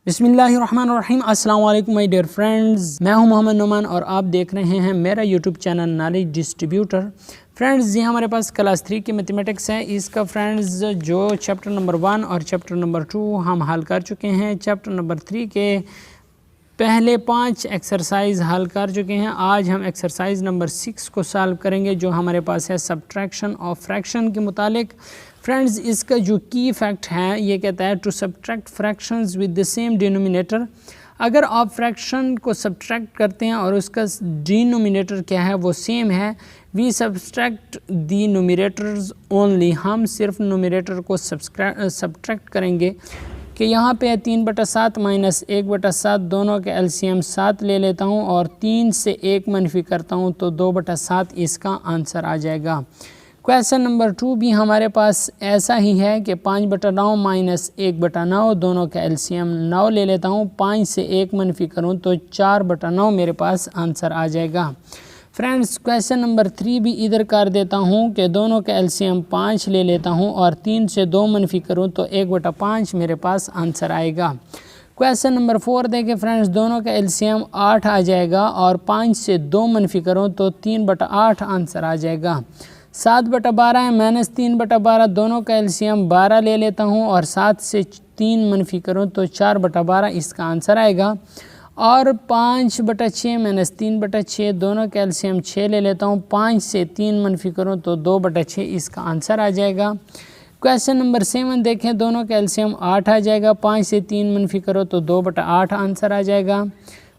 बिस्मिल्लाहिर्रहमानिर्रहीम। अस्सलाम वालेकुम माय डियर फ्रेंड्स, मैं हूं मोहम्मद नुमान और आप देख रहे हैं मेरा YouTube channel knowledge distributor. Friends, ये हमारे पास क्लास 3 की मैथमेटिक्स है। इसका फ्रेंड्स जो चैप्टर नंबर 1 और चैप्टर नंबर 2 हम हल कर चुके हैं। चैप्टर नंबर 3 के पहले 5 एक्सरसाइज हल कर चुके हैं। आज हम एक्सरसाइज नंबर 6 को सॉल्व करेंगे जो हमारे पास है सब्ट्रैक्शन ऑफ फ्रैक्शन के मुतालिक। फ्रेंड्स, इसका जो की फैक्ट है ये कहता है to subtract fractions with the same denominator. अगर आप फ्रैक्शन को सब्ट्रैक्ट करते हैं और उसका डिनोमिनेटर क्या है वो सेम है, we subtract the numerators only. हम सिर्फ न्यूमरेटर को सब्ट्रैक्ट करेंगे कि यहाँ पे है 3/7 माइनस 1/7, दोनों के एलसीएम 7 ले लेता हूँ और 3 से 1 मनफी करता हूँ तो 2/7 इसका आंसर आ जाएगा। क्वेश्चन नंबर 2 भी हमारे पास ऐसा ही है कि 5/9 माइनस 1/9, दोनों का एलसीएम 9 ले लेता हूँ, 5 से 1 मनफी करूँ तो 4/9 मेरे पास आंसर आ जाएगा। फ्रेंड्स, क्वेश्चन नंबर 3 भी इधर कर देता हूँ कि दोनों का एलसीएम 5 ले लेता हूँ और 3 से 2 मनफी करूँ तो 1/5 मेरे पास आंसर आएगा। क्वेश्चन नंबर 4 देखें फ्रेंड्स, दोनों का एलसीएम 8 आ जाएगा और 5 से 2 मनफी करूँ तो 3/8 आंसर आ जाएगा। 7/12 है माइनस 3/12, दोनों का एलसीएम 12 ले लेता हूँ और 7 से 3 मनफी करूँ तो 4/12 इसका आंसर आएगा। और 5/6 माइनस 3/6, दोनों का एलसीएम 6 ले लेता हूँ, 5 से 3 मनफी करूँ तो 2/6 इसका आंसर आ जाएगा। क्वेश्चन नंबर 7 देखें, दोनों का एलसीएम 8 आ जाएगा, 5 से 3 मनफी करो तो 2/8 आंसर आ जाएगा।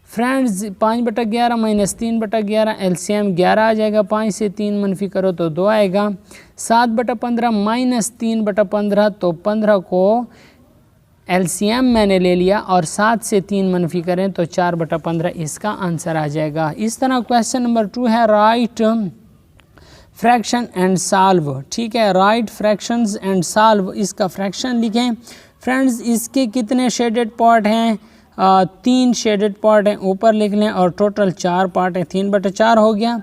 फ्रेंड्स, 5/11 माइनस 3/11, एलसीएम 11 आ जाएगा, 5 से 3 मनफी करो तो 2 आएगा। 7/15 माइनस 3/15, तो 15 को एलसीएम मैंने ले लिया और 7 से 3 मनफी करें तो 4/15 इसका आंसर आ जाएगा। इस तरह क्वेश्चन नंबर 2 है राइट फ्रैक्शन एंड सॉल्व। ठीक है, राइट फ्रैक्शंस एंड सॉल्व, इसका फ्रैक्शन लिखें। फ्रेंड्स, इसके कितने शेडेड पार्ट हैं? 3 शेडेड पार्ट हैं, ऊपर लिख लें, और टोटल 4 पार्ट हैं, 3/4 हो गया।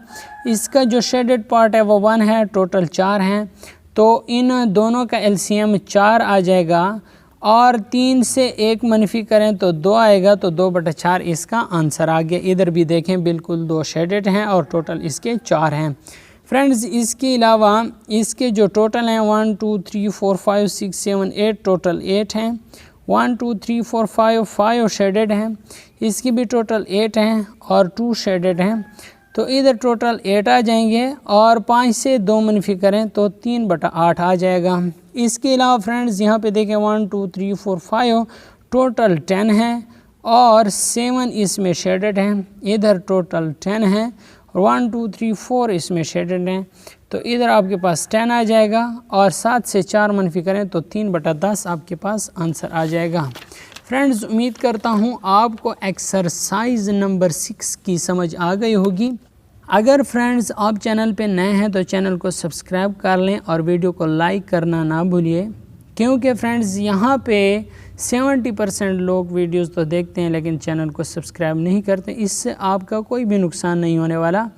इसका जो शेडेड पार्ट है वो 1 है, टोटल 4 हैं, तो इन दोनों का एलसीएम 4 आ जाएगा और 3 से 1 मनफी करें तो 2 आएगा, तो 2/4 इसका आंसर आ गया। इधर भी देखें बिल्कुल 2 शेडेड हैं और टोटल इसके 4 हैं। फ्रेंड्स, इसके अलावा इसके जो टोटल हैं 1 2 3 4 5 6 7 8, टोटल 8 हैं। 1 2 3 4 5 शेडेड हैं, इसकी भी टोटल 8 हैं और 2 शेडेड हैं, तो इधर टोटल 8 आ जाएंगे और 5 से 2 मनफी करें तो 3/8 आ जाएगा। इसके अलावा फ्रेंड्स यहाँ पे देखें 1 2 3 4 5, टोटल 10 हैं और 7 इसमें शेडेड हैं, इधर टोटल 10 हैं और 1 2 3 4 इसमें शेडेड हैं, तो इधर आपके पास 10 आ जाएगा और 7 से 4 मनफी करें तो 3/10 आपके पास आंसर आ जाएगा। फ्रेंड्स, उम्मीद करता हूँ आपको एक्सरसाइज नंबर 6 की समझ आ गई होगी। अगर फ्रेंड्स आप चैनल पे नए हैं तो चैनल को सब्सक्राइब कर लें और वीडियो को लाइक करना ना भूलिए, क्योंकि फ्रेंड्स यहाँ पे 70% लोग वीडियोस तो देखते हैं लेकिन चैनल को सब्सक्राइब नहीं करते। इससे आपका कोई भी नुकसान नहीं होने वाला,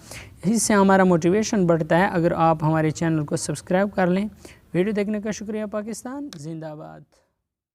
इससे हमारा मोटिवेशन बढ़ता है। अगर आप हमारे चैनल को सब्सक्राइब कर लें। वीडियो देखने का शुक्रिया। पाकिस्तान जिंदाबाद।